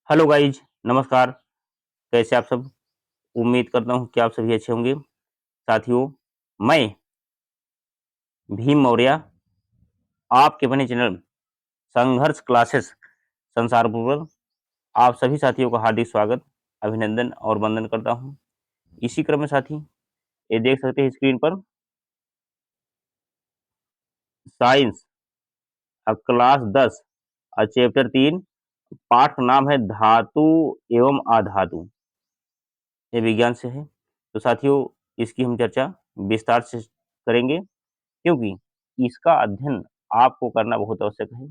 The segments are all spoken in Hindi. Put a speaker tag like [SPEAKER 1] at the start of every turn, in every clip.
[SPEAKER 1] हेलो गाइज, नमस्कार। कैसे आप सब? उम्मीद करता हूँ कि आप सभी अच्छे होंगे। साथियों, मैं भीम मौर्य आपके अपने चैनल संघर्ष क्लासेस संसारपूर्वक आप सभी साथियों का हार्दिक स्वागत, अभिनंदन और वंदन करता हूँ। इसी क्रम में साथी, ये देख सकते हैं स्क्रीन पर साइंस क्लास 10 चैप्टर 3 पाठ का नाम है धातु एवं अधातु। ये विज्ञान से है। तो साथियों, इसकी हम चर्चा विस्तार से करेंगे, क्योंकि इसका अध्ययन आपको करना बहुत आवश्यक है।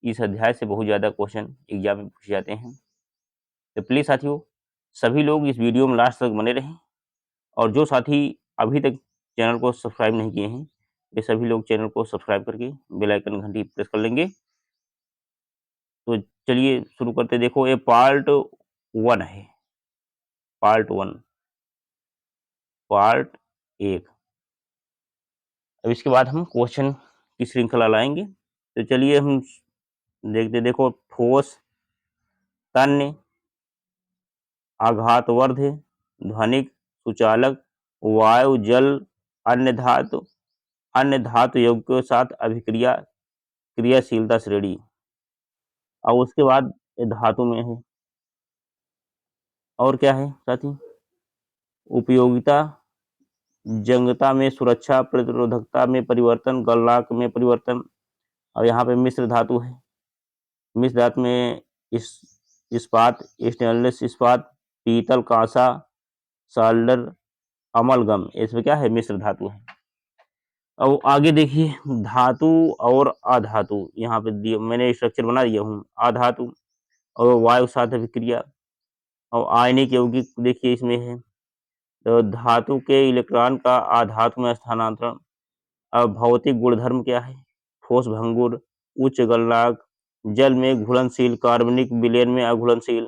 [SPEAKER 1] इस अध्याय से बहुत ज़्यादा क्वेश्चन एग्जाम में पूछे जाते हैं। तो प्लीज़ साथियों, सभी लोग इस वीडियो में लास्ट तक बने रहें, और जो साथी अभी तक चैनल को सब्सक्राइब नहीं किए हैं, वे सभी लोग चैनल को सब्सक्राइब करके बेल आइकन घंटी प्रेस कर लेंगे। तो चलिए शुरू करते। देखो, ये पार्ट 1 है, पार्ट 1, पार्ट 1। अब इसके बाद हम क्वेश्चन की श्रृंखला लाएंगे। तो चलिए हम देखते। देखो, ठोस, तन्य, आघातवर्ध, ध्वनिक, सुचालक, वायु, जल, अन्य धातु यौगिकों के साथ अभिक्रिया क्रियाशीलता श्रेणी। अब उसके बाद ये धातु में है, और क्या है साथी? उपयोगिता, जंगता में सुरक्षा, प्रतिरोधकता में परिवर्तन, गलनांक में परिवर्तन। और यहाँ पे मिश्र धातु है। मिश्र धातु में इस्पात, स्टेनलेस इस्पात, पीतल, कांसा, साल्डर, अमलगम, इसमें क्या है? मिश्र धातु है। अब आगे देखिए, धातु और अधातु। यहाँ पे दिया मैंने स्ट्रक्चर बना दिया हूँ। अधातु और वायु साथ अभिक्रिया और आयनिक यौगिक देखिए इसमें है। तो धातु के इलेक्ट्रॉन का अधातु में स्थानांतरण। अब भौतिक गुणधर्म क्या है? ठोस भंगुर, उच्च गलनांक, जल में घुलनशील, कार्बनिक विलयन में अघुलनशील,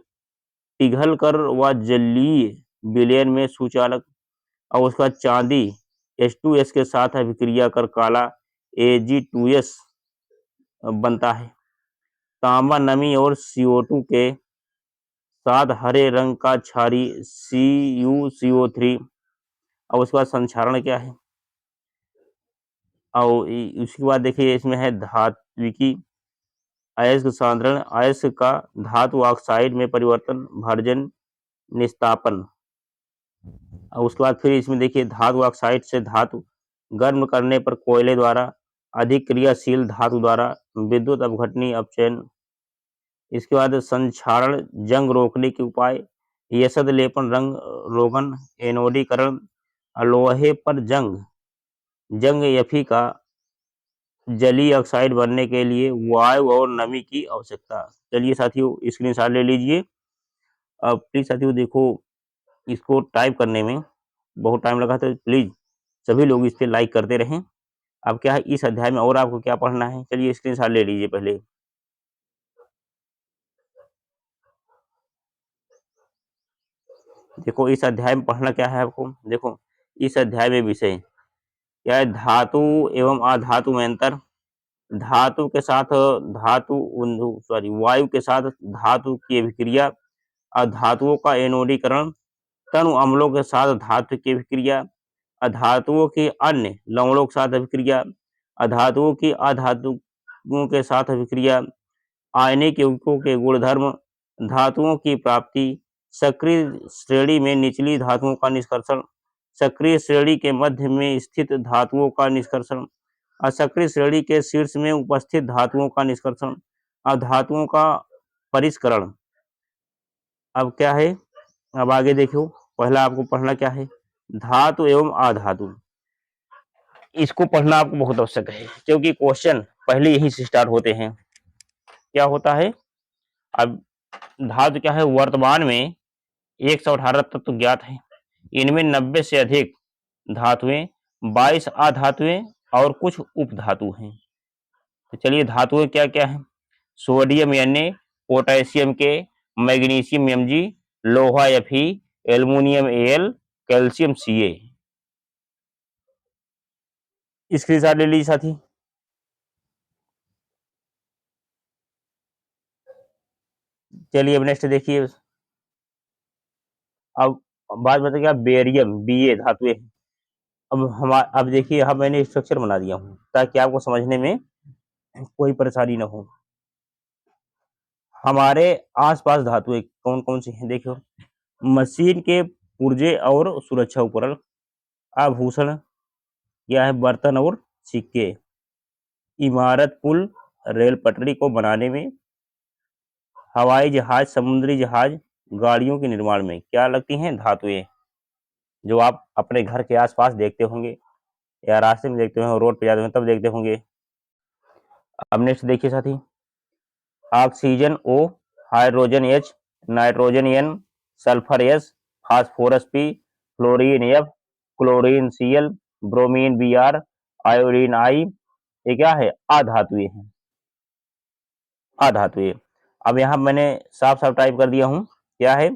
[SPEAKER 1] पिघल कर व जलीय विलयन में सुचालक। और उसका चांदी H2S के साथ अभिक्रिया कर काला Ag2S बनता है। तांबा नमी और CO2 के साथ हरे रंग का क्षारी CuCO3। और उसके बाद संक्षारण क्या है? और उसके बाद देखिए इसमें है धात्विकी, अयस्क सांद्रण, अयस्क का धातु ऑक्साइड में परिवर्तन, भर्जन, निस्तापन। और उसके बाद फिर इसमें देखिए धातु ऑक्साइड से धातु गर्म करने पर कोयले द्वारा, अधिक क्रियाशील धातु द्वारा विद्युत अपघटनी अपचयन। इसके बाद संक्षारण, जंग रोकने के उपाय, यसद लेपन, रंग रोगन, एनोडीकरण, लोहे पर जंग यफी का जलीय ऑक्साइड बनने के लिए वायु और नमी की आवश्यकता। चलिए साथियों, स्क्रीनशॉट ले लीजिए। अब प्लीज साथियों देखो, इसको टाइप करने में बहुत टाइम लगा, तो प्लीज सभी लोग इस पर लाइक करते रहें। अब क्या है इस अध्याय में और आपको क्या पढ़ना है? चलिए स्क्रीनशॉट ले लीजिए पहले। देखो, इस अध्याय में पढ़ना क्या है आपको? देखो, इस अध्याय में विषय क्या है? धातु एवं अधातु में अंतर, धातु के साथ वायु के साथ धातु की अभिक्रिया, अधातुओं का एनोडीकरण, तनु अम्लों के साथ धातु की अभिक्रिया, अधातुओं की अन्य लवणों के साथ अभिक्रिया, अधातुओं की अधातुओं के साथ अभिक्रिया, आयनिक यौगिकों के गुणधर्म, धातुओं की प्राप्ति, सक्रिय श्रेणी में निचली धातुओं का निष्कर्षण, सक्रिय श्रेणी के मध्य में स्थित धातुओं का निष्कर्षण, असक्रिय श्रेणी के शीर्ष में उपस्थित धातुओं का निष्कर्षण, धातुओं का परिष्करण। अब क्या है? अब आगे देखो, पहला आपको पढ़ना क्या है? धातु एवं अधातु। इसको पढ़ना आपको बहुत आवश्यक है, क्योंकि क्वेश्चन पहले यही से स्टार्ट होते हैं। क्या होता है? अब धातु क्या है? वर्तमान में 118 तत्व ज्ञात है। इनमें 90 से अधिक धातुएं, 22 अधातुएं और कुछ उपधातु हैं। तो चलिए धातुएं क्या क्या है? सोडियम Na, पोटेशियम के, मैग्नीशियम Mg, लोहा Fe, aluminium Al, calcium Ca। Screenshot ले लीजिए साथी। चलिए अब नेक्स्ट देखिए। अब बात बताइए, क्या बेरियम बी ए धातु है। अब देखिए, यहाँ मैंने स्ट्रक्चर बना दिया हूँ ताकि आपको समझने में कोई परेशानी ना हो। हमारे आसपास धातुएं कौन कौन सी हैं देखो। मशीन के पुर्जे और सुरक्षा उपकरण, आभूषण, या है बर्तन और सिक्के, इमारत, पुल, रेल पटरी को बनाने में, हवाई जहाज, समुद्री जहाज, गाड़ियों के निर्माण में क्या लगती हैं धातुएं, जो आप अपने घर के आसपास देखते होंगे या रास्ते में देखते होंगे, रोड पे जाते होंगे तब देखते होंगे। अब नेक्स्ट देखिए साथी, oxygen O, hydrogen H, nitrogen N, sulphur S, phosphorus P, fluorine F, chlorine Cl, bromine Br, iodine I, ये क्या है, अधातुएं हैं, अधातुएं। अब यहाँ मैंने साफ साफ टाइप कर दिया हूँ, क्या है,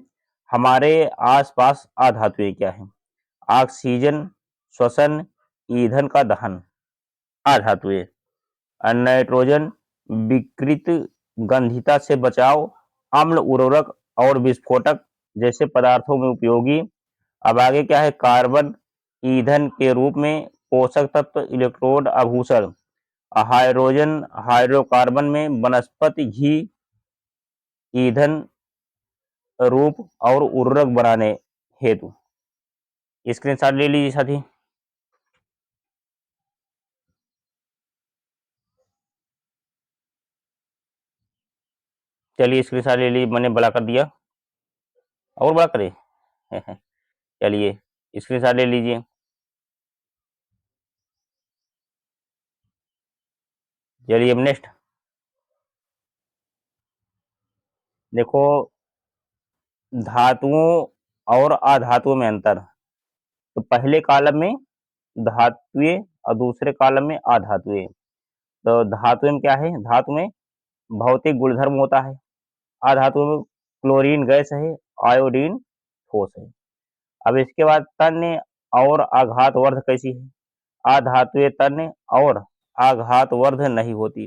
[SPEAKER 1] हमारे आसपास अधातुएं क्या है, ऑक्सीजन श्वसन, ईंधन का दहन, अधातुएं। नाइट्रोजन विकृत गंधिता से बचाव, अम्ल, उर्वरक और विस्फोटक जैसे पदार्थों में उपयोगी। अब आगे क्या है, कार्बन ईंधन के रूप में, पोषक तत्व, इलेक्ट्रोड, आभूषण। हाइड्रोजन हाइड्रोकार्बन में वनस्पति घी ईंधन रूप और उर्वरक बनाने हेतु। स्क्रीनशॉट ले लीजिए साथी। चलिए स्क्रीनशॉट ले लीजिए, मैंने बड़ा कर दिया, और बड़ा करे चलिए स्क्रीनशॉट ले लीजिए। चलिए अब नेक्स्ट देखो, धातुओं और अधातुओं में अंतर। तो पहले कॉलम में धातुएं और दूसरे कॉलम में अधातुएं। तो धातु में क्या है, धातु में भौतिक गुणधर्म होता है, अधातु में क्लोरीन गैस है, आयोडीन ठोस है। अब इसके बाद तन्य और आघातवर्ध कैसी है, अधातुएं तन्य और आघातवर्ध नहीं होती।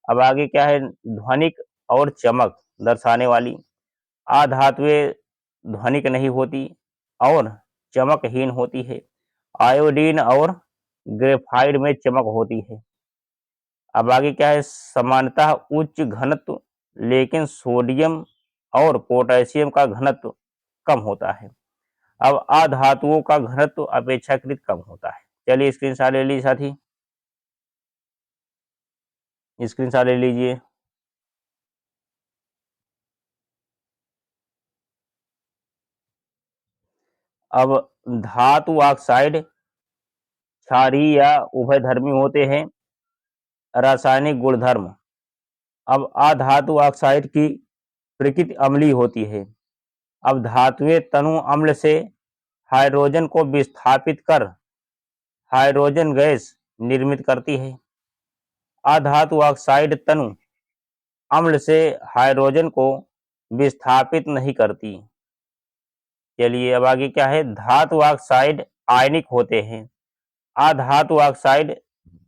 [SPEAKER 1] अब आगे क्या है, ध्वनिक और चमक दर्शाने वाली, अधातुएं ध्वनिक नहीं होती और चमकहीन होती है, आयोडीन और ग्रेफाइट में चमक होती है। अब आगे क्या है, समानतः उच्च घनत्व, लेकिन सोडियम और पोटेशियम का घनत्व कम होता है। अब अधातुओं का घनत्व अपेक्षाकृत कम होता है। चलिए स्क्रीनशॉट ले लीजिए साथी, स्क्रीनशॉट ले लीजिए। अब धातु ऑक्साइड क्षारीय या उभयधर्मी होते हैं। रासायनिक गुणधर्म, अब अधातु ऑक्साइड की प्रकृति अम्लीय होती है। अब धातुएं तनु अम्ल से हाइड्रोजन को विस्थापित कर हाइड्रोजन गैस निर्मित करती है। अधातु ऑक्साइड तनु अम्ल से हाइड्रोजन को विस्थापित नहीं करती। चलिए अब आगे क्या है, धातु ऑक्साइड आयनिक होते हैं, अधातु ऑक्साइड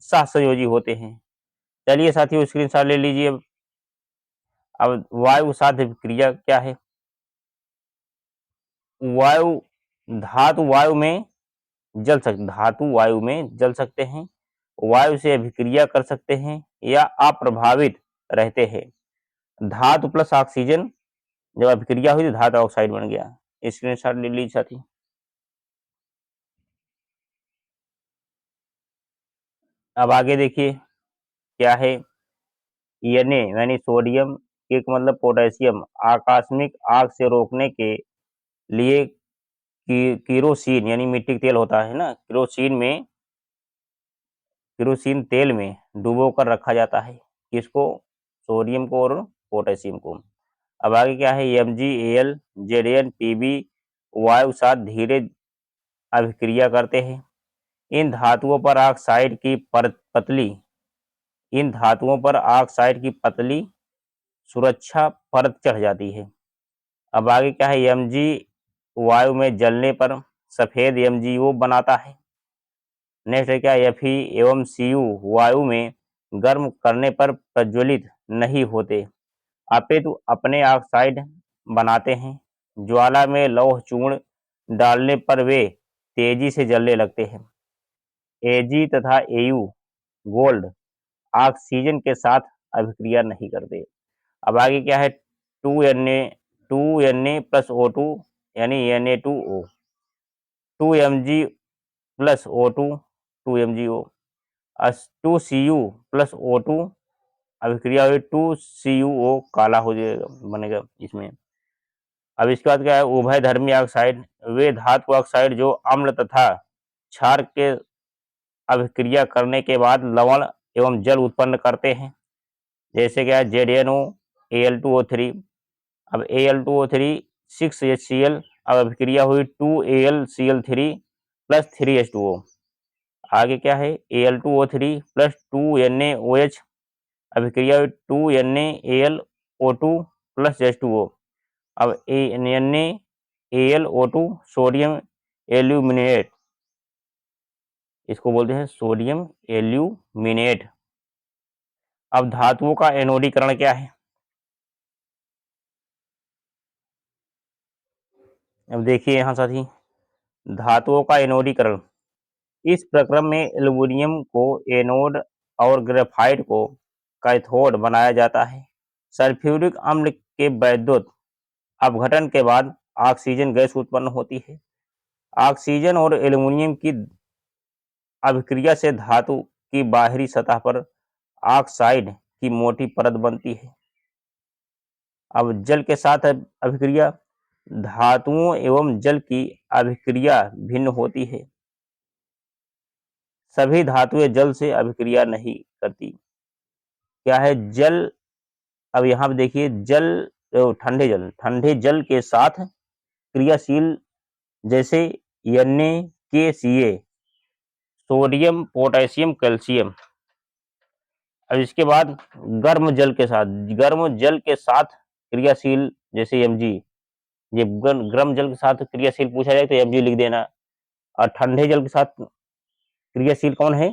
[SPEAKER 1] सहसंयोजी होते हैं। चलिए साथियों स्क्रीनशॉट ले लीजिए। अब वायु साध्य क्रिया क्या है, वायु धातु वायु में धातु वायु में जल सकते हैं, वायु से अभिक्रिया कर सकते हैं या अप्रभावित रहते हैं। धातु प्लस ऑक्सीजन जब अभिक्रिया हुई तो धातु ऑक्साइड बन गया। स्क्रीनशॉट ले लीजिए साथी। अब आगे देखिए क्या है, Na यानी सोडियम, के का मतलब पोटेशियम, आकस्मिक आग से रोकने के लिए किरोसिन यानी मिट्टी का तेल होता है ना, किरोसिन तेल में डुबो कर रखा जाता है, किसको, सोडियम को और पोटेशियम को। अब आगे क्या है, MgAl, Zn, Pb वायु साथ धीरे अभिक्रिया करते हैं। इन धातुओं पर ऑक्साइड की पतली इन धातुओं पर ऑक्साइड की पतली सुरक्षा परत चढ़ जाती है। अब आगे क्या है, Mg वायु में जलने पर सफेद MgO बनाता है। नेक्स्ट है क्या, Fe एवं Cu वायु में गर्म करने पर प्रज्वलित नहीं होते। अपितु अपने ऑक्साइड बनाते हैं। ज्वाला में लौह चूर्ण डालने पर वे तेजी से जलने लगते हैं। एजी तथा एयू गोल्ड ऑक्सीजन के साथ अभिक्रिया नहीं करते। अब आगे क्या है, two N A plus O two यानी Na2O, 2Mg plus O two, 2MgO, 2Cu plus O two अभिक्रिया हुई, 2CuO काला हो जाएगा, बनेगा इसमें। अब इसके बाद क्या है, उभय धर्मी ऑक्साइड वे धातु ऑक्साइड जो अम्ल तथा क्षार के अभिक्रिया करने के बाद लवण एवं जल उत्पन्न करते हैं। जैसे क्या है, ZnO Al2O3। अब Al2O3 6HCl, अब अभिक्रिया हुई 2AlCl3 प्लस 3H2O। आगे क्या है, Al2O3 प्लस 2NaOH अभिक्रिया हुई 2NaAlO2 प्लस H2O। अब NaAlO2 सोडियम एल्यूमिनेट, इसको बोलते हैं सोडियम एल्यूमिनेट। अब धातुओं का एनोडीकरण क्या है, अब देखिए यहाँ साथी, धातुओं का एनोडीकरण। इस प्रक्रम में एल्युमिनियम को एनोड और ग्रेफाइट को कैथोड बनाया जाता है। सल्फ्यूरिक अम्ल के वैद्युत अपघटन के बाद ऑक्सीजन गैस उत्पन्न होती है। ऑक्सीजन और एल्युमिनियम की अभिक्रिया से धातु की बाहरी सतह पर ऑक्साइड की मोटी परत बनती है। अब जल के साथ अभिक्रिया, धातुओं एवं जल की अभिक्रिया भिन्न होती है। सभी धातुएं जल से अभिक्रिया नहीं करती। क्या है, जल, अब यहाँ पे देखिए, जल ठंडे जल के साथ क्रियाशील, जैसे Na, Ka, sodium, potassium, calcium. अब इसके बाद गर्म जल के साथ क्रियाशील, जैसे Mg। ये गर्म जल के साथ क्रियाशील पूछा जाए तो Mg लिख देना। और ठंडे जल के साथ क्रियाशील कौन है,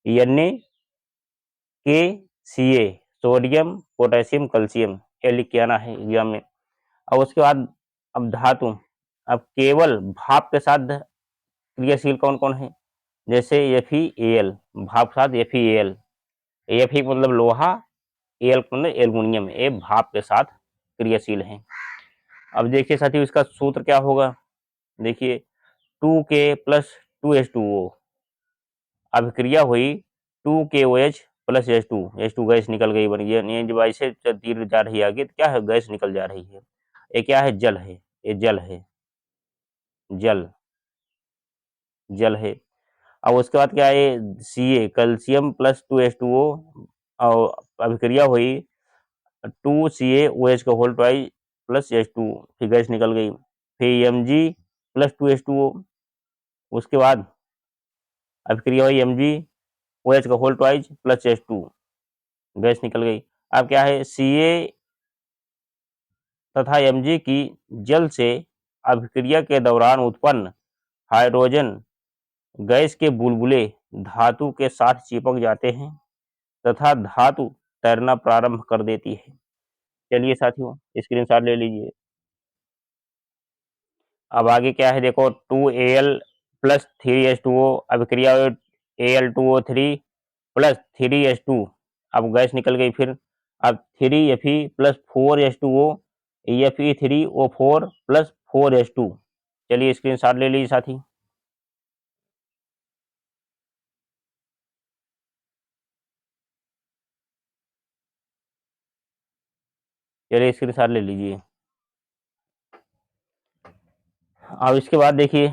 [SPEAKER 1] Na, Ka, sodium, potassium, calcium, ये लिख के आना है एग्जाम में। और उसके बाद अब धातु, अब केवल भाप के साथ क्रियाशील कौन कौन है, जैसे Fe, भाप के साथ Fe, Fe मतलब लोहा, Al मतलब एल्युमिनियम, ये भाप के साथ क्रियाशील है। अब देखिए साथियों, इसका सूत्र क्या होगा, देखिए 2K प्लस 2H2O अभिक्रिया हुई 2KOH प्लस H2 गैस निकल गई, बन गई। ये जब ऐसे तीर जा रही है आगे तो क्या है, गैस निकल जा रही है। ये क्या है, जल है, ये जल है, जल है। अब उसके बाद क्या है, Ca कैल्शियम प्लस 2H2O और अभिक्रिया हुई 2CaOH का होल ट्वाइस प्लस H2, फिर गैस निकल गई। फिर Mg प्लस 2H2O, उसके बाद अभिक्रिया हुई MgOH का whole twice plus H2, gas निकल गई। अब क्या है, Ca तथा Mg की जल से अभिक्रिया के दौरान उत्पन्न हाइड्रोजन गैस के बुलबुले धातु के साथ चिपक जाते हैं तथा धातु तैरना प्रारंभ कर देती है। चलिए साथियों, स्क्रीनशॉट ले लीजिए। अब आगे क्या है, देखो 2Al प्लस 3H2O अभिक्रिया Al2O3 प्लस 3H2, अब गैस निकल गई। फिर अब 3Fe plus 4H2O, Fe3O4 plus 4H2। चलिए स्क्रीनशॉट ले लीजिए साथी। चलिए स्क्रीनशॉट ले लीजिए। अब इसके बाद देखिए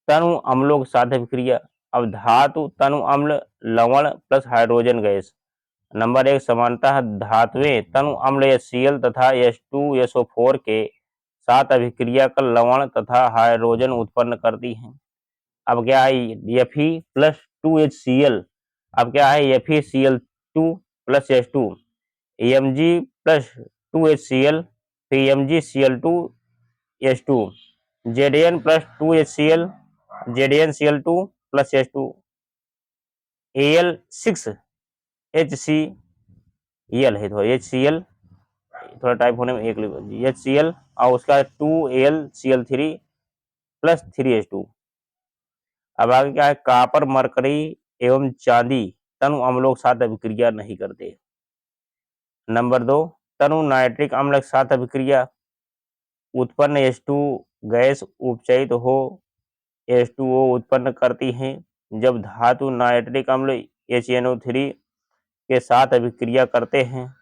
[SPEAKER 1] तनु अम्लों के साथ अभिक्रिया। अब धातु तनु अम्ल लवण प्लस हाइड्रोजन गैस। नंबर 1, समानतः धातुएं तनु अम्ल HCl तथा H2SO4 के साथ अभिक्रिया कर लवण तथा हाइड्रोजन उत्पन्न करती हैं। अब क्या है, Fe प्लस 2HCl, अब क्या है, FeCl2 plus H2, Mg plus 2HCl, फिर MgCl2 H2, Zn plus 2HCl, ZnCl2 plus H2, Al6HCl है, तो HCl थोड़ा टाइप होने में एक HCl और उसका 2AlCl3 प्लस 3H2। अब आगे क्या है, कापर मरकरी एवं चांदी तनु अम्लों के साथ अभिक्रिया नहीं करते। नंबर 2, तनु नाइट्रिक अम्ल के साथ अभिक्रिया उत्पन्न H2 गैस उपचयित हो H2O उत्पन्न करती हैं। जब धातु नाइट्रिक अम्ल HNO3 के साथ अभिक्रिया करते हैं,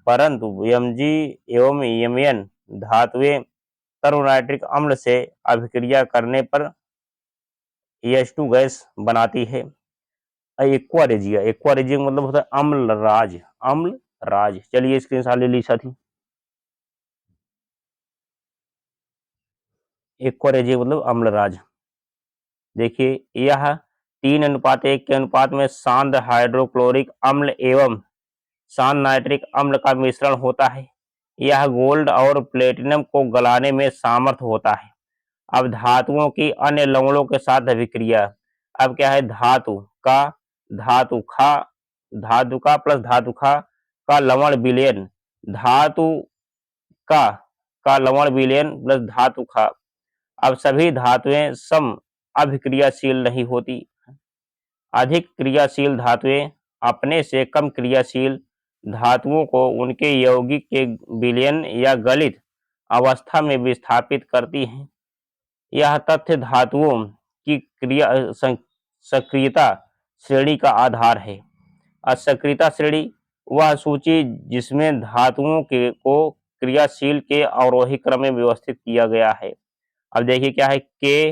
[SPEAKER 1] परंतु Mg एवं Mn धातुएं तनु नाइट्रिक अम्ल से अभिक्रिया करने पर H2 गैस बनाती है। एक्वा रेजिया मतलब होता है अम्लराज, अम्लराज। चलिए स्क्रीनशॉट ले ली साथी। एक्वा रेजिया मतलब अम्लराज। देखिए यह 3:1 के अनुपात में सांद्र हाइड्रोक्लोरिक अम्ल एवं सांद्र नाइट्रिक अम्ल का मिश्रण होता है। यह गोल्ड और प्लेटिनम को गलाने में समर्थ होता है। अब धातुओं की अन्य लवणों के साथ अभिक्रिया। अब क्या है, धातु का प्लस धातु का लवण विलयन, धातु का लवण विलयन प्लस धातु का। अब सभी धातुएं सम अभिक्रियाशील नहीं होती। अधिक क्रियाशील धातुएं अपने से कम क्रियाशील धातुओं को उनके यौगिक के विलयन या गलित अवस्था में विस्थापित करती हैं। यह तथ्य धातुओं की सक्रियता श्रेणी का आधार है। असक्रियता श्रेणी वह सूची जिसमें धातुओं को क्रियाशील के अवरोही क्रम में व्यवस्थित किया गया है। अब देखिए क्या है, के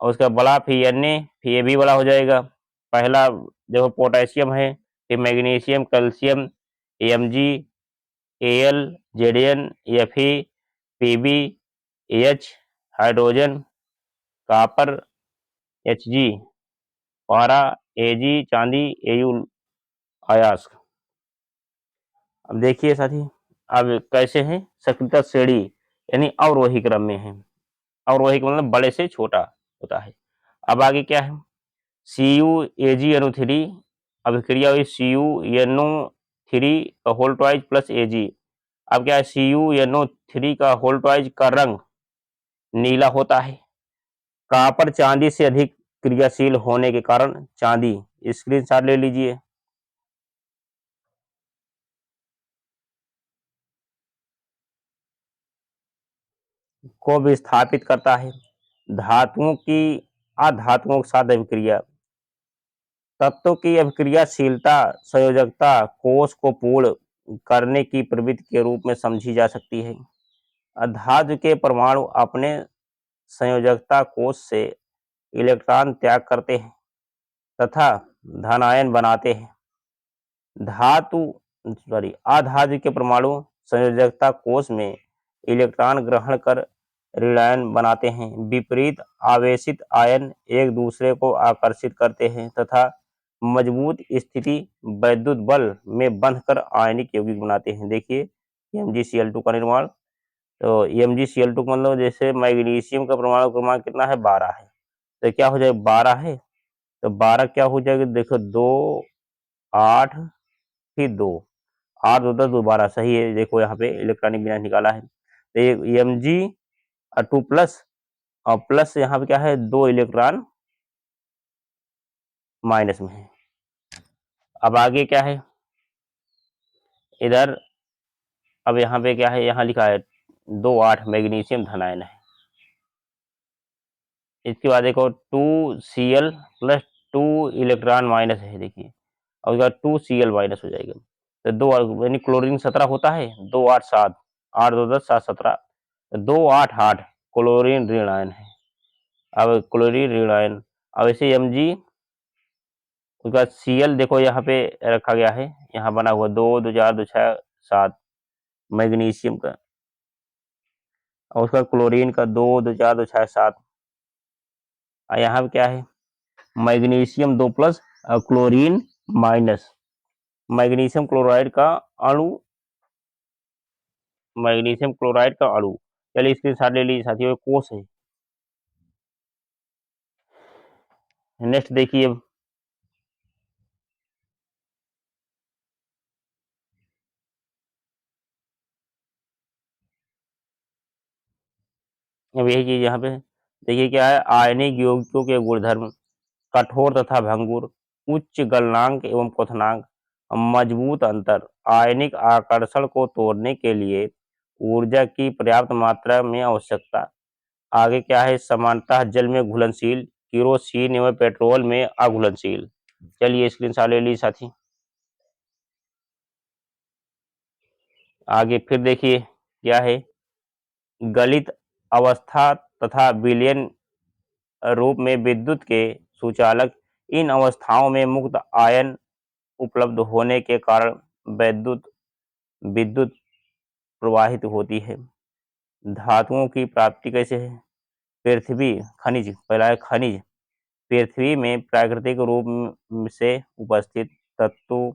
[SPEAKER 1] और उसका बड़ा फिर Na, फिर ये भी बड़ा हो जाएगा। पहला देखो पोटेशियम है, फिर magnesium, calcium, Mg, Al, Zn, Fe, Pb, H, hydrogen, copper, Hg, पारा, Ag, चांदी, Au, अयस्क। अब देखिए साथी, अब कैसे हैं, सक्रियता श्रेणी यानी अवरोही क्रम में है। अवरोही का मतलब बड़े से छोटा होता है। अब आगे क्या है, CuAgNO3 अभिक्रिया हुई CuNO3 का होल ट्वाइज प्लस Ag। अब क्या है, CuNO3 का होल ट्वाइज का रंग नीला होता है। कापर चांदी से अधिक क्रियाशील होने के कारण चांदी, स्क्रीनशॉट ले लीजिए। को विस्थापित करता है। धातुओं की अधातुओं के साथ अभिक्रिया। तत्वों की अभिक्रियाशीलता संयोजकता कोष को पूर्ण करने की प्रवृत्ति के रूप में समझी जा सकती है। अधातु के परमाणु अपने संयोजकता कोष से इलेक्ट्रॉन त्याग करते हैं तथा धनायन बनाते हैं। अधातु के परमाणु संयोजकता कोष में इलेक्ट्रॉन ग्रहण कर ऋणायन बनाते हैं। विपरीत आवेशित आयन एक दूसरे को आकर्षित करते हैं तथा मजबूत स्थिति वैद्युत बल में बंधकर आयनिक यौगिक बनाते हैं। देखिए MgCl2 का निर्माण। तो MgCl2 मतलब जैसे मैग्नीशियम का परमाणु क्रमांक कितना है, 12 है। तो क्या हो जाएगा, 12 है तो 12 क्या हो जाएगा, देखो 2 8 फिर 2 8 2 10 12 सही है। देखो यहाँ पे इलेक्ट्रॉनिक विन्यास निकाला है। तो ये Mg2 प्लस और प्लस यहाँ पे क्या है, 2 इलेक्ट्रॉन माइनस में है। अब आगे क्या है इधर, अब यहाँ पे क्या है, यहाँ लिखा है 2 8 मैग्नीशियम धनायन है। इसके बाद देखो 2Cl प्लस 2 इलेक्ट्रॉन माइनस है। देखिए और उसका 2Cl माइनस हो जाएगा। तो 2 यानी क्लोरीन 17 होता है, 2 8 7 8 2 10 7 17, 2 8 8 क्लोरीन ऋणायन है। अब क्लोरीन ऋणायन, अब ऐसे Mg उसका Cl देखो यहाँ पे रखा गया है, यहाँ बना हुआ 2 2 4 2 6 7 मैग्नीशियम का, और उसका क्लोरीन का 2 2 4 2 6 7। यहाँ पे क्या है, magnesium 2 plus chlorine minus, magnesium chloride का अणु, मैग्नीशियम क्लोराइड का अणु। चलिए इसके साथ ले लीजिए साथियों, कोष है। नेक्स्ट देखिए, अब यही चीज यहाँ पे देखिए क्या है, आयनिक यौगिकों के गुणधर्म कठोर तथा भंगुर, उच्च गलनांक एवं क्वथनांक, मजबूत अंतर, आयनिक आकर्षण को तोड़ने के लिए ऊर्जा की पर्याप्त मात्रा में आवश्यकता। आगे क्या है, समानतः जल में घुलनशील, केरोसिन एवं पेट्रोल में अघुलनशील। चलिए स्क्रीनशॉट ले लीजिए साथी। आगे फिर देखिए क्या है, गलित अवस्था तथा विलयन रूप में विद्युत के सुचालक। इन अवस्थाओं में मुक्त आयन उपलब्ध होने के कारण विद्युत विद्युत प्रवाहित होती है। धातुओं की प्राप्ति कैसे है, पृथ्वी खनिज, पहला है खनिज, पृथ्वी में प्राकृतिक रूप से उपस्थित तत्व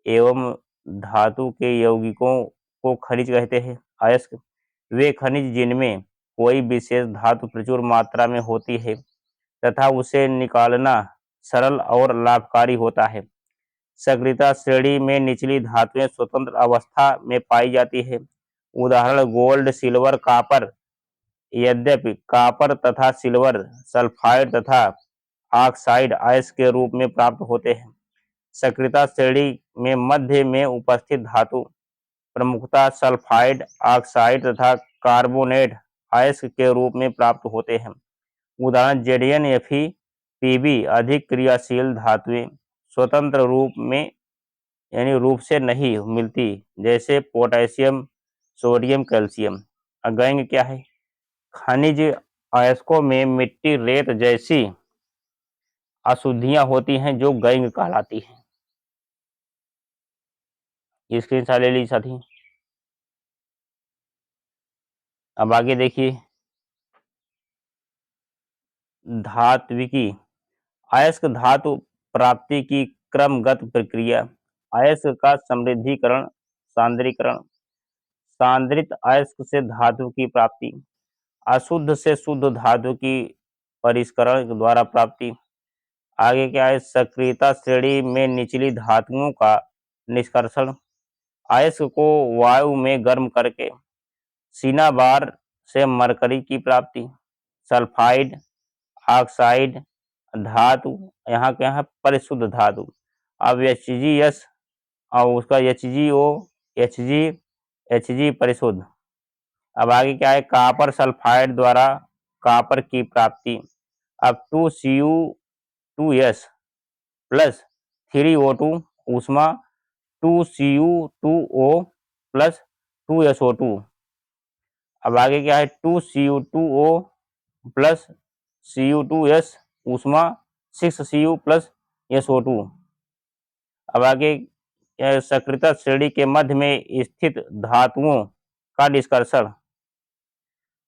[SPEAKER 1] एवं धातु के यौगिकों को खनिज कहते हैं। अयस्क वे खनिज जिनमें कोई विशेष धातु प्रचुर मात्रा में होती है तथा उसे निकालना सरल और लाभकारी होता है। सक्रियता श्रेणी में निचली धातुएं स्वतंत्र अवस्था में पाई जाती है। उदाहरण गोल्ड, सिल्वर, कापर। यद्यपि कापर तथा सिल्वर सल्फाइड तथा ऑक्साइड अयस्क के रूप में प्राप्त होते हैं। सक्रियता श्रेणी में मध्य में उपस्थित धातु प्रमुखतः सल्फाइड, ऑक्साइड तथा कार्बोनेट अयस्क के रूप में प्राप्त होते हैं। उदाहरण जेडीएन, Fe, पीबी अधिक क्रियाशील धातुएं स्वतंत्र रूप में यानी रूप से नहीं मिलती, जैसे पोटेशियम, सोडियम, कैल्शियम। गैंग क्या है, खनिज अयस्कों में मिट्टी, रेत जैसी अशुद्धियां होती हैं जो गैंग कहलाती हैं। स्क्रीनशॉट ले लीजिए साथी। अब आगे देखिए, धात्विकी अयस्क धातु प्राप्ति की क्रमगत प्रक्रिया। अयस्क का समृद्धिकरण, सांद्रीकरण, सांद्रित अयस्क से धातु की प्राप्ति, अशुद्ध से शुद्ध धातु की परिष्करण द्वारा प्राप्ति। आगे क्या है, सक्रियता श्रेणी में निचली धातुओं का निष्कर्षण, अयस्क को वायु में गर्म करके सिनाबार से मरकरी की प्राप्ति, सल्फाइड, ऑक्साइड धातु, यहाँ के यहाँ परिशुद्ध धातु। अब HgS और उसका HgO, Hg परिशुद्ध। अब आगे क्या है, कॉपर सल्फाइड द्वारा कॉपर की प्राप्ति। अब 2Cu2S प्लस 3O2 ऊष्मा 2Cu2O प्लस 2SO2। अब आगे क्या है, 2Cu2O प्लस Cu2S ऊष्मा 6Cu प्लस SO2। अब आगे सक्रियता श्रेणी के मध्य में स्थित धातुओं का निष्कर्षण,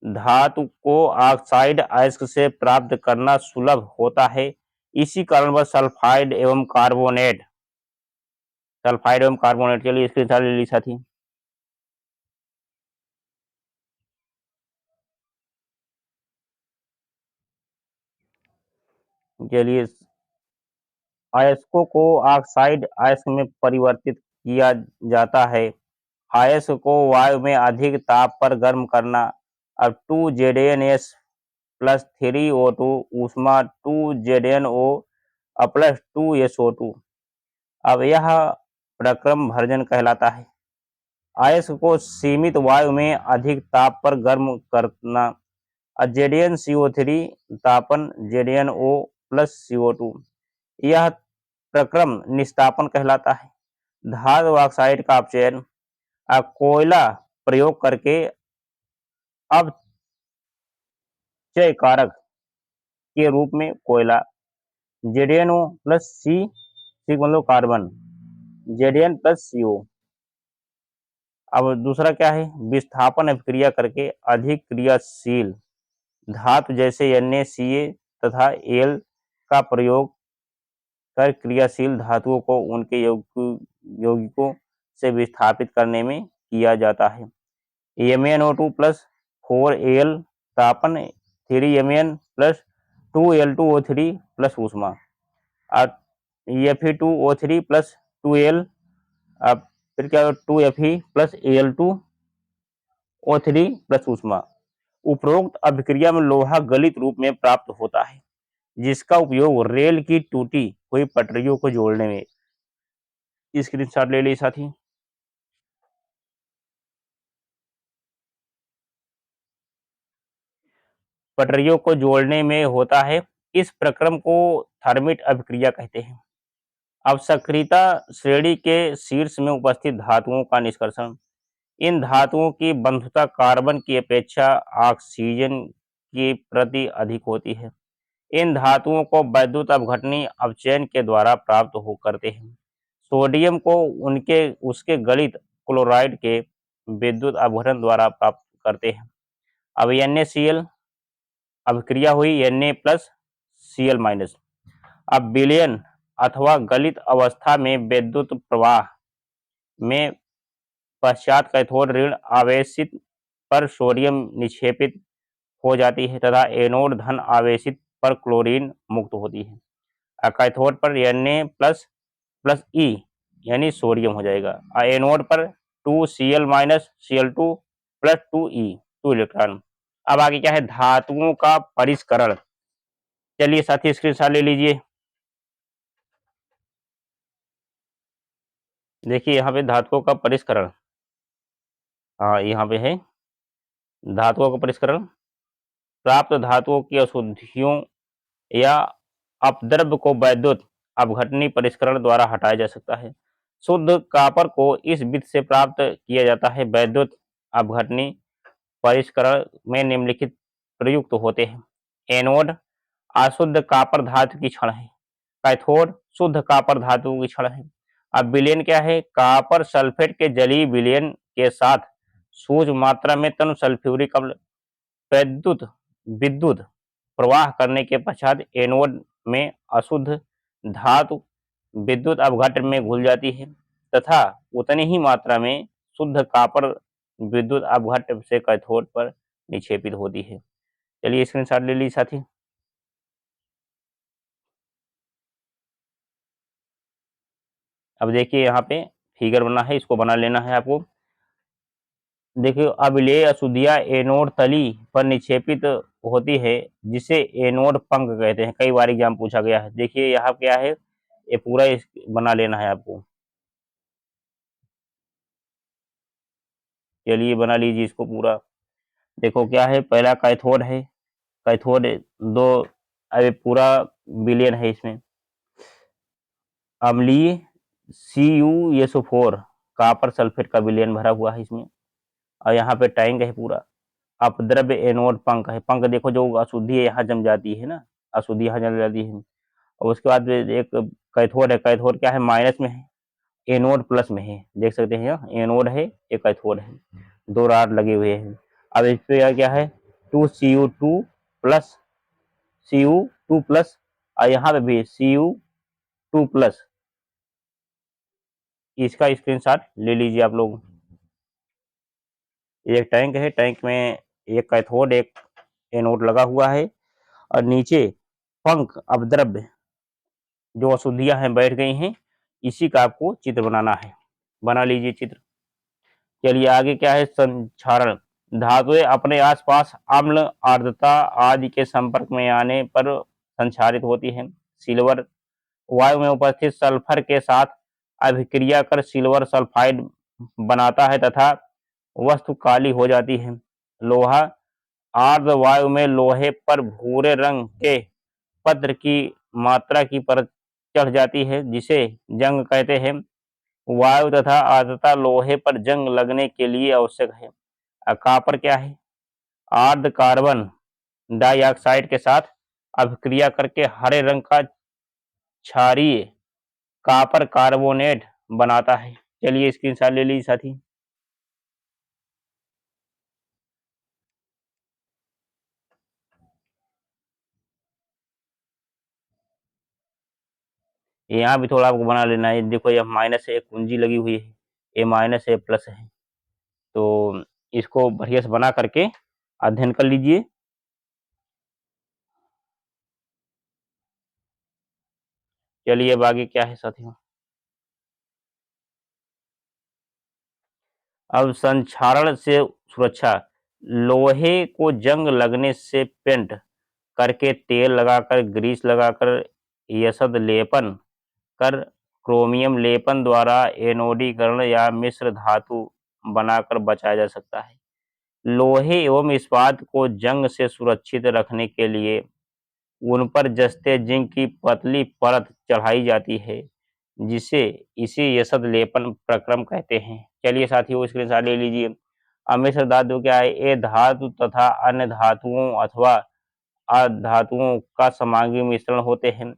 [SPEAKER 1] धातु को ऑक्साइड अयस्क से प्राप्त करना सुलभ होता है। इसी कारणवश सल्फाइड एवं कार्बोनेट के लिए स्क्रीनशॉट ले ली साथी। चलिए, अयस्कों को ऑक्साइड अयस्क में परिवर्तित किया जाता है। अयस्क को वायु में अधिक ताप पर गर्म करना। अब 2ZnS प्लस 3O2 ऊष्मा 2ZnO प्लस 2SO2। अब यह प्रक्रम भर्जन कहलाता है। अयस्क को सीमित वायु में अधिक ताप पर गर्म करना। ZnCO3 तापन ZnO प्लस CO2। यह प्रक्रम निस्तापन कहलाता है। धातु ऑक्साइड का अपचयन, कोयला प्रयोग करके अपचय कारक के रूप में कोयला ZnO प्लस C मतलब कार्बन, Zn प्लस CO। अब दूसरा क्या है, विस्थापन अभिक्रिया करके अधिक क्रियाशील धातु जैसे Na, Ca तथा Al का प्रयोग कर क्रियाशील धातुओं को उनके यौगिकों से विस्थापित करने में किया जाता है। MnO2 प्लस 4Al तापन, 3Mn प्लस 2Al2O3 प्लस ऊष्मा, Fe2O3 प्लस 2Al, फिर क्या 2Fe प्लस Al2O3 प्लस ऊष्मा। उपरोक्त अभिक्रिया में लोहा गलित रूप में प्राप्त होता है, जिसका उपयोग रेल की टूटी हुई पटरियों को जोड़ने में। स्क्रीनशॉट ले ली साथी। पटरियों को जोड़ने में होता है। इस प्रक्रम को थर्मिट अभिक्रिया कहते हैं। अब सक्रियता श्रेणी के शीर्ष में उपस्थित धातुओं का निष्कर्षण। इन धातुओं की बंधुता कार्बन की अपेक्षा ऑक्सीजन की प्रति अधिक होती है। इन धातुओं को वैद्युत अपघटनी अपचयन के द्वारा प्राप्त हो करते हैं। सोडियम को उनके उसके गलित क्लोराइड के विद्युत अपघटन द्वारा प्राप्त करते हैं। अब NaCl अभिक्रिया हुई Na+Cl-। अब विलयन अथवा गलित अवस्था में विद्युत प्रवाह में पश्चात कैथोड ऋण आवेशित पर सोडियम निक्षेपित हो जाती है तथा एनोड धन आवेशित पर क्लोरीन मुक्त होती है। कैथोड पर Na++E यानी सोडियम हो जाएगा। एनोड पर 2Cl-Cl2+2E 2 इलेक्ट्रॉन। अब आगे क्या है, धातुओं का परिष्करण। चलिए साथी स्क्रीनशॉट ले लीजिए। देखिए यहाँ पे धातुओं का परिष्करण, हाँ यहाँ पे है धातुओं का परिष्करण। प्राप्त धातुओं की अशुद्धियों या अपद्रव्य को वैद्युत अपघटनी परिष्करण द्वारा हटाया जा सकता है। शुद्ध कॉपर को इस विधि से प्राप्त किया जाता है। वैद्युत अपघटनी परिष्करण में निम्नलिखित प्रयुक्त होते हैं। एनोड अशुद्ध कॉपर धातु की क्षण है। कैथोड शुद्ध कॉपर धातु की क्षण है। अब विलयन क्या है, कॉपर सल्फेट के जलीय विलयन के साथ सूक्ष्म मात्रा में तनु सल्फ्यूरिक अम्ल विद्युत विद्युत प्रवाह करने के पश्चात एनोड में अशुद्ध धातु विद्युत अपघटन में घुल जाती है तथा उतनी ही मात्रा में शुद्ध कॉपर विद्युत अपघटन से कैथोड पर निक्षेपित होती है। चलिए स्क्रीनशॉट ले ली साथी। अब देखिए यहाँ पे फिगर बना है, इसको बना लेना है आपको। देखिए अभिलेय अशुद्धियां एनोड तली पर निक्षेपित होती है, जिसे एनोड पंख कहते हैं। कई बार एग्जाम पूछा गया है। देखिए यहाँ क्या है, ये पूरा बना लेना है आपको। चलिए बना लीजिए इसको पूरा। देखो क्या है, पहला कैथोड है। कैथोड दो, अरे पूरा विलयन है इसमें। अम्लीय CuSO4 कॉपर सल्फेट का विलयन भरा हुआ है इसमें। और यहाँ पे टैंक है पूरा। अपद्रव्य एनोड पंख है। पंख देखो जो अशुद्धि है यहाँ जम जाती है ना, अशुद्धि यहाँ जम जाती है। और उसके बाद एक कैथोड है। कैथोड क्या है, माइनस में है, एनोड प्लस में है। देख सकते हैं यहाँ एनोड है, एक कैथोड है, दो रॉड लगे हुए हैं। अब इस पे क्या है, 2Cu2+, और यहाँ पे भी Cu2+। इसका स्क्रीनशॉट ले लीजिए आप लोग। एक टैंक है, टैंक में एक कैथोड एक एनोड लगा हुआ है और नीचे पंख अपद्रव्य जो अशुद्धियां हैं बैठ गई हैं। इसी का आपको चित्र बनाना है। बना लीजिए चित्र। चलिए आगे क्या है, संक्षारण। धातुएं अपने आसपास अम्ल आर्द्रता आदि के संपर्क में आने पर संक्षारित होती हैं। सिल्वर वायु में उपस्थित सल्फर के साथ अभिक्रिया कर सिल्वर सल्फाइड बनाता है तथा वस्तु काली हो जाती है। लोहा आर्द्र वायु में लोहे पर भूरे रंग के पत्र की मात्रा की परत चढ़ जाती है, जिसे जंग कहते हैं। वायु तथा आर्द्रता लोहे पर जंग लगने के लिए आवश्यक है। कॉपर क्या है, आर्द्र कार्बन डाइऑक्साइड के साथ अभिक्रिया करके हरे रंग का क्षारीय कॉपर कार्बोनेट बनाता है। चलिए स्क्रीनशॉट ले लीजिए साथी। यहाँ भी थोड़ा आपको बना लेना है। देखो ये माइनस है, एक कुंजी लगी हुई है, ये माइनस है प्लस है, तो इसको बढ़िया से बना करके अध्ययन कर लीजिए। चलिए अब आगे क्या है साथियों। अब संक्षारण से सुरक्षा। लोहे को जंग लगने से पेंट करके, तेल लगाकर, ग्रीस लगाकर, यशद लेपन कर, क्रोमियम लेपन द्वारा एनोडीकरण या मिश्र धातु बनाकर बचाया जा सकता है। लोहे एवं इस्पात को जंग से सुरक्षित रखने के लिए उन पर जस्ते जिंक की पतली परत चढ़ाई जाती है, जिसे इसे यशद लेपन प्रक्रम कहते हैं। चलिए साथियों, स्क्रीनशॉट ले लीजिए। मिश्र धातु क्या है? ये धातु तथा अन्य धातुओं अथवा अधातुओं का समांगी मिश्रण होते हैं।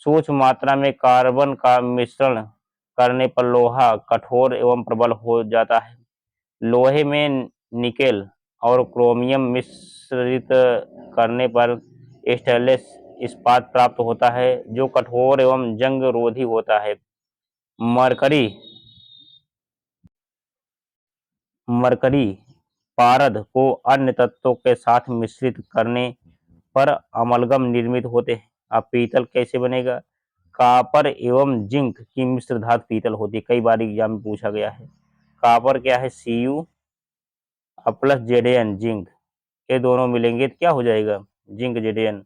[SPEAKER 1] सूक्ष्म मात्रा में कार्बन का मिश्रण करने पर लोहा कठोर एवं प्रबल हो जाता है। लोहे में निकेल और क्रोमियम मिश्रित करने पर स्टेनलेस इस्पात प्राप्त होता है, जो कठोर एवं जंग रोधी होता है। मरकरी मरकरी पारद को अन्य तत्वों के साथ मिश्रित करने पर अमलगम निर्मित होते हैं। अब पीतल कैसे बनेगा? कॉपर एवं जिंक की मिश्र धातु पीतल होती है। कई बार एग्जाम में पूछा गया है। कॉपर क्या है? Cu प्लस Zn जिंक, ये दोनों मिलेंगे तो क्या हो जाएगा? जिंक Zn,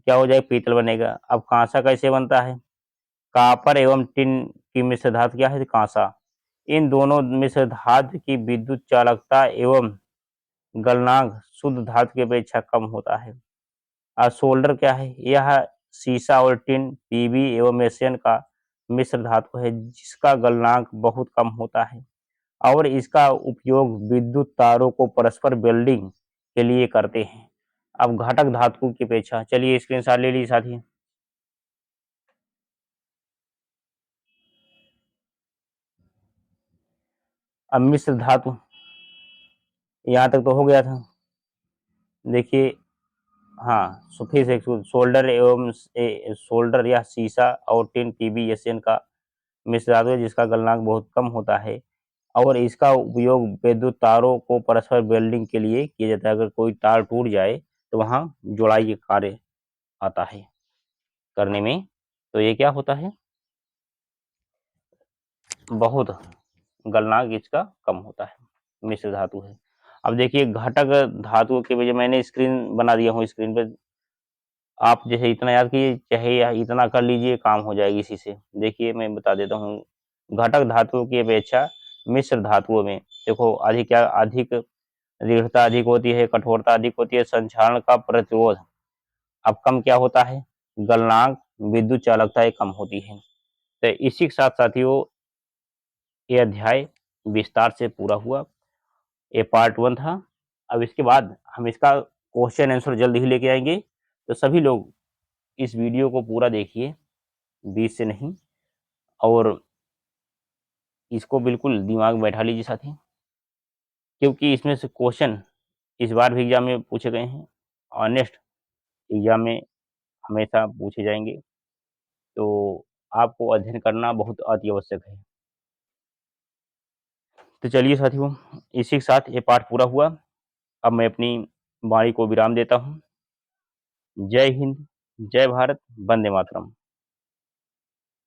[SPEAKER 1] क्या हो जाएगा? पीतल बनेगा। अब कांसा कैसे बनता है? कॉपर एवं टिन की मिश्र धातु क्या है? कांसा। इन दोनों मिश्र धातु की विद्युत चालकता एवं गलनांक शुद्ध धातु की अपेक्षा कम होता है। सोल्डर क्या है? यह सीसा और टिन, पीबी एवं एशियन का मिश्र धातु है, जिसका गलनांक बहुत कम होता है और इसका उपयोग विद्युत तारों को परस्पर वेल्डिंग के लिए करते हैं। अब घटक धातु की अपेक्षा, चलिए स्क्रीनशॉट ले लीजिए साथी। अब मिश्र धातु यहाँ तक तो हो गया था। देखिए, हाँ, फिर से सोल्डर एवं सोल्डर या सीसा और टिन, पीबी एशियन का मिश्र धातु है, जिसका गलनांक बहुत कम होता है और इसका उपयोग विद्युत तारों को परस्पर वेल्डिंग के लिए किया जाता है। अगर कोई तार टूट जाए तो वहाँ जुड़ाई के कार्य आता है करने में। तो ये क्या होता है? बहुत गलनांक इसका कम होता है, मिश्र धातु है। अब देखिए, घटक धातुओं के वजह, मैंने स्क्रीन बना दिया हूँ, स्क्रीन पे आप जैसे इतना याद कीजिए, चाहे इतना कर लीजिए, काम हो जाएगी इसी से। देखिए, मैं बता देता हूँ। घटक धातुओं की अपेक्षा मिश्र धातुओं में देखो, अधिक दृढ़ता अधिक होती है, कठोरता अधिक होती है, संक्षारण का प्रतिरोध अब कम क्या होता है? गलनांक, विद्युत चालकता कम होती है। तो इसी के साथ साथियों, ये अध्याय विस्तार से पूरा हुआ। ये पार्ट 1 था। अब इसके बाद हम इसका क्वेश्चन आंसर जल्द ही लेके आएंगे। तो सभी लोग इस वीडियो को पूरा देखिए, बीच से नहीं, और इसको बिल्कुल दिमाग में बैठा लीजिए साथी, क्योंकि इसमें से क्वेश्चन इस बार भी एग्जाम में पूछे गए हैं और नेक्स्ट एग्जाम में हमेशा पूछे जाएंगे। तो आपको अध्ययन करना बहुत अति आवश्यक है। तो चलिए साथियों, इसी के साथ ये पाठ पूरा हुआ। अब मैं अपनी वाणी को विराम देता हूँ। जय हिंद, जय भारत, वंदे मातरम।